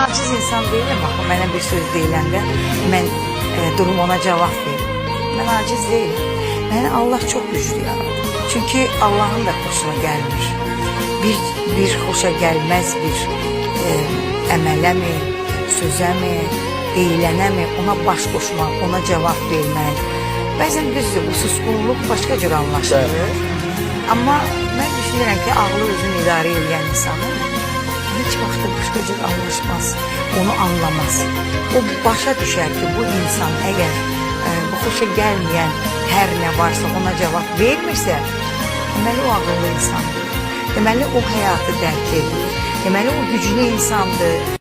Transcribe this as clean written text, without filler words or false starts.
aciz insan değilim. Axı mənə bir söz deyiləndə mən durum ona cavab verim. Mən aciz değilim. Məni Allah çok güclü yarattı. Çünkü Allah'ın da hoşuna gelmir. Bir hoşa gelmez bir əmələ mi, sözə mi, deyilənə mi, ona baş qoşmaq, ona cavab vermək. Bəzən düzdür, bu susqunluq başqa cür anlaşılır. Amma mən düşünürəm ki, ağlı özünü idarə edən insanın hiç vaxtı başqa cür anlaşmaz, onu anlamaz. O başa düşər ki, bu insan əgər bu xoşa gəlməyən hər nə varsa ona cavab vermirsə, deməli o ağıllı insandır. Deməli o həyatı dərk edir. Deməli o güclü insandır.